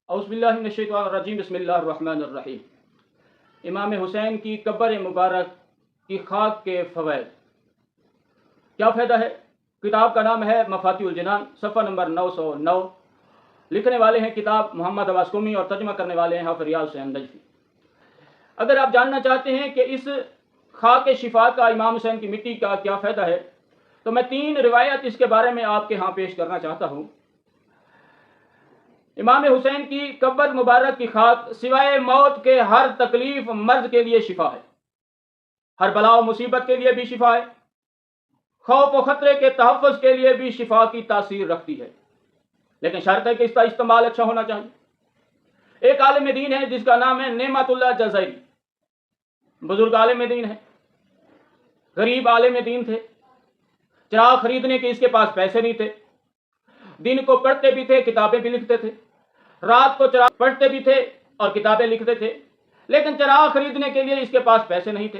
औज़ुबिल्लाहिमिनश्शैतानिर्रजीम बिस्मिल्लाहिर्रहमानिर्रहीम। इमाम हुसैन की कब्र मुबारक की खाक के फ़वाइद। क्या फ़ायदा है? किताब का नाम है मफ़ातिहुल जिनान, सफ़ा नंबर 909। लिखने वाले हैं किताब मोहम्मद अब्बास कुमी और तर्जुमा करने वाले हैं हाफ़िज़ रियाज़ हुसैन नजफ़ी। अगर आप जानना चाहते हैं कि इस खाक शिफा का इमाम हुसैन की मिट्टी का क्या फ़ायदा है, तो मैं 3 रिवायत इसके बारे में आपके यहाँ पेश करना चाहता हूँ। इमाम हुसैन की कब्र मुबारक की खाक सिवाय मौत के हर तकलीफ मर्ज के लिए शिफा है, हर बला और मुसीबत के लिए भी शिफा है, खौफ और खतरे के तहफ़्फ़ुज़ के लिए भी शिफा की तासीर रखती है, लेकिन शर्त है कि इसका इस्तेमाल अच्छा होना चाहिए। एक आलिम दीन है जिसका नाम है नेमतुल्लाह जज़ैरी। बुजुर्ग आलिम दीन है, गरीब आलिम दीन थे। चिराग खरीदने के इसके पास पैसे नहीं थे। दिन को पढ़ते भी थे, किताबें भी लिखते थे। रात को चिराग पढ़ते भी थे और किताबें लिखते थे, लेकिन चिराग खरीदने के लिए इसके पास पैसे नहीं थे।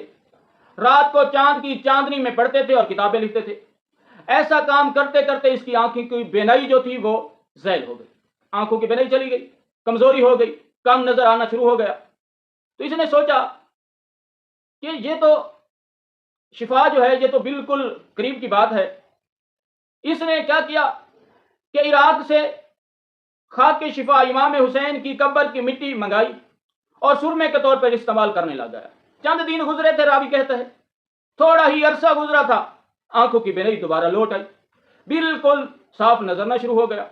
रात को चांद की चांदनी में पढ़ते थे और किताबें लिखते थे। ऐसा काम करते करते इसकी आंखों की बेनाई जो थी वो ज़ैल हो गई। आंखों की बेनाई चली गई, कमजोरी हो गई, कम नजर आना शुरू हो गया। तो इसने सोचा कि ये तो शिफा जो है ये तो बिल्कुल करीब की बात है। इसने क्या किया कि इराक से खाक शिफा इमाम हुसैन की कब्र की मिट्टी मंगाई और सुरमे के तौर पर इस्तेमाल करने लग गया। चंद दिन गुजरे थे, रावी कहते हैं, थोड़ा ही अरसा गुजरा था, आंखों की बेनई दोबारा लौट आई, बिल्कुल साफ नजरना शुरू हो गया,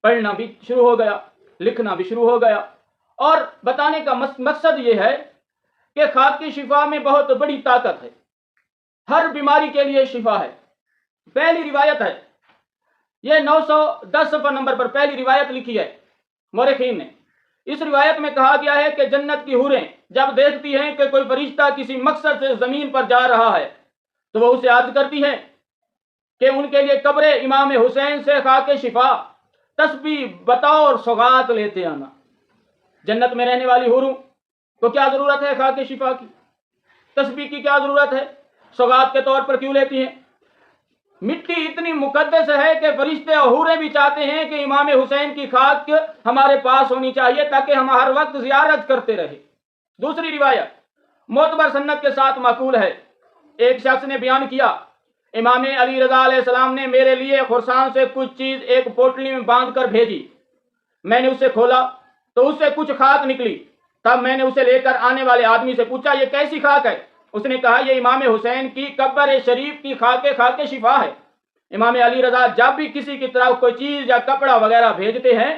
पढ़ना भी शुरू हो गया, लिखना भी शुरू हो गया। और बताने का मकसद ये है कि खाक की शिफा में बहुत बड़ी ताकत है, हर बीमारी के लिए शिफा है। पहली रिवायत है, यह 910 सफ़ा नंबर पर पहली रिवायत लिखी है मौरखीन ने। इस रिवायत में कहा गया है कि जन्नत की हुरें जब देखती हैं कि कोई फरिश्ता किसी मकसद से जमीन पर जा रहा है तो वह उसे अर्ज करती हैं कि उनके लिए कब्र इमाम हुसैन से खाके शिफा तस्बीह बतौर सौगात लेते आना। जन्नत में रहने वाली हुरों को क्या जरूरत है खाके शिफा की? तस्बीह की क्या जरूरत है? सौगात के तौर पर क्यों लेती हैं? मिट्टी इतनी मुकद्दस है कि फरिश्ते और हूरें भी चाहते हैं कि इमाम हुसैन की खाक हमारे पास होनी चाहिए ताकि हम हर वक्त जियारत करते रहे। दूसरी रिवायत मोतबर सन्नत के साथ माकूल है। एक शख्स ने बयान किया, इमाम अली रज़ा अलैहिस्सलाम ने मेरे लिए खुरसान से कुछ चीज एक पोटली में बांध कर भेजी। मैंने उसे खोला तो उससे कुछ खाक निकली। तब मैंने उसे लेकर आने वाले आदमी से पूछा, ये कैसी खाक है? उसने कहा, यह इमाम हुसैन की कब्र शरीफ की खाके शिफा है। इमाम अली रजा जब भी किसी की तरफ कोई चीज या कपड़ा वगैरह भेजते हैं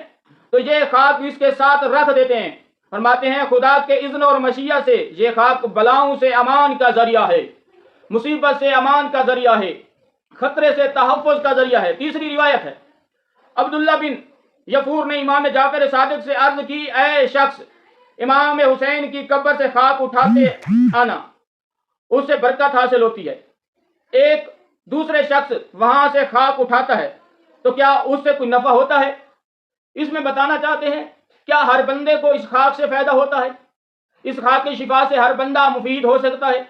तो ये खाक इसके साथ रख देते हैं। फरमाते हैं, खुदा के इज़्न और मशीया से ये खाक बलाओं से अमान का जरिया है, मुसीबत से अमान का जरिया है, खतरे से तहफ़्फ़ुज़ का जरिया है। तीसरी रिवायत है, अब्दुल्ला बिन यफूर ने इमाम जाफर सादिक से अर्ज की, ऐ शख्स, इमाम हुसैन की कब्र से खाक उठाते आना, उससे बरकत हासिल होती है। एक दूसरे शख्स वहां से खाक उठाता है तो क्या उससे कोई नफा होता है? इसमें बताना चाहते हैं, क्या हर बंदे को इस खाक से फायदा होता है? इस खाक की शिफा से हर बंदा मुफीद हो सकता है?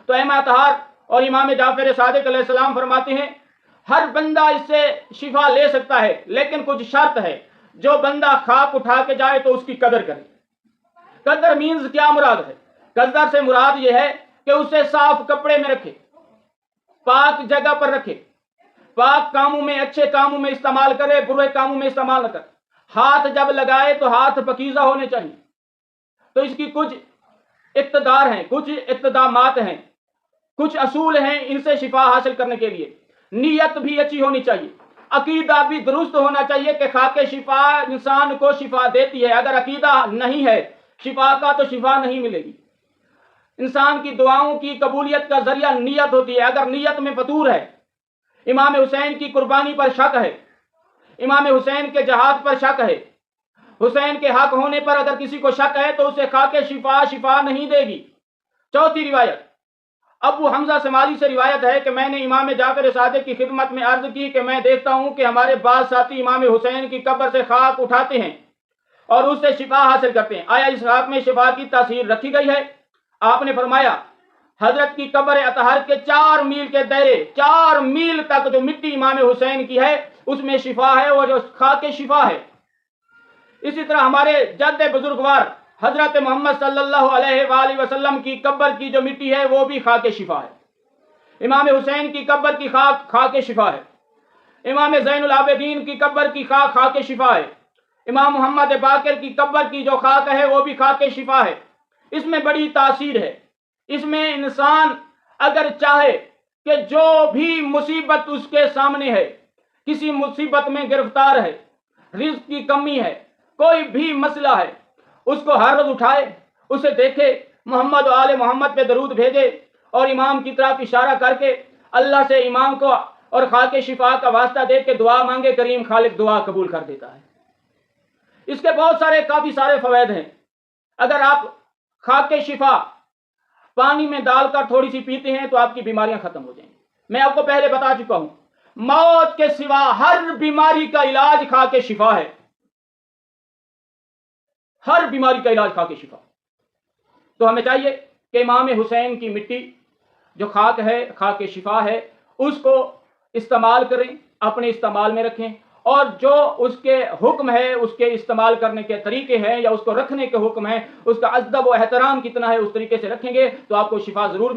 तो इमाम तहार और इमाम जाफर सादिक अलैहिस्सलाम फरमाते हैं, हर बंदा इससे शिफा ले सकता है, लेकिन कुछ शर्त है। जो बंदा खाक उठा के जाए तो उसकी कदर करे। कदर मीन्स क्या मुराद है? कदर से मुराद यह है कि उसे साफ कपड़े में रखे, पाक जगह पर रखे, पाक कामों में, अच्छे कामों में इस्तेमाल करे, बुरे कामों में इस्तेमाल न करे। हाथ जब लगाए तो हाथ पकीज़ा होने चाहिए। तो इसकी कुछ इक़्तिदार हैं, कुछ इक़्तिदामात हैं, कुछ असूल हैं इनसे शिफा हासिल करने के लिए। नीयत भी अच्छी होनी चाहिए, अकीदा भी दुरुस्त होना चाहिए कि खाके शिफा इंसान को शिफा देती है। अगर अकीदा नहीं है शिफा का तो शिफा नहीं मिलेगी। इंसान की दुआओं की कबूलियत का जरिया नीयत होती है। अगर नीयत में फतूर है, इमाम हुसैन की कुर्बानी पर शक है, इमाम हुसैन के जहाद पर शक है, हुसैन के हक होने पर अगर किसी को शक है तो उसे खाके शिफा नहीं देगी। चौथी रिवायत अबू हमजा समाली से रिवायत है कि मैंने इमाम जाफर सादिक की खिदमत में अर्ज की कि मैं देखता हूं कि हमारे बाद साथी इमाम हुसैन की कब्र से खाक उठाते हैं और उससे शिफा हासिल करते हैं। आया इस खाक में शिफा की तासीर रखी गई है? आपने फरमाया, हजरत की कब्र अतहर के 4 मील के दायरे, 4 मील तक जो मिट्टी इमाम हुसैन की है उसमें शिफा है और जो खाके शिफा है। इसी तरह हमारे जद्द बुजुर्गवार हजरत मोहम्मद सल्लल्लाहु अलैहि वसल्लम की कब्र की जो मिट्टी है वो भी खाक शिफा है। इमाम हुसैन की कब्र की खाक खाक शिफा है। इमाम ज़ैनुल आबिदीन की कब्र की खाक खाक शिफा है। इमाम मोहम्मद बाकिर की कब्र की जो खाक है वो भी खाक शिफा है। इसमें बड़ी तासीर है। इसमें इंसान अगर चाहे कि जो भी मुसीबत उसके सामने है, किसी मुसीबत में गिरफ्तार है, रिज़्क़ की कमी है, कोई भी मसला है, उसको हर रोज उठाए, उसे देखे, मोहम्मद और आले मोहम्मद पे दरूद भेजे और इमाम की तरफ इशारा करके अल्लाह से इमाम को और खाके शिफा का वास्ता दे के दुआ मांगे, करीम खालिक दुआ कबूल कर देता है। इसके बहुत सारे काफ़ी सारे फ़वाइद हैं। अगर आप खाके शिफा पानी में डालकर थोड़ी सी पीते हैं तो आपकी बीमारियां खत्म हो जाएंगी। मैं आपको पहले बता चुका हूं, मौत के सिवा हर बीमारी का इलाज खाके शिफा है। हर बीमारी का इलाज खाके शिफा। तो हमें चाहिए कि इमाम हुसैन की मिट्टी जो खाक है, खाके शिफा है, उसको इस्तेमाल करें, अपने इस्तेमाल में रखें, और जो उसके हुक्म है, उसके इस्तेमाल करने के तरीके हैं या उसको रखने के हुक्म है, उसका अदब व एहतराम कितना है, उस तरीके से रखेंगे तो आपको शिफा जरूर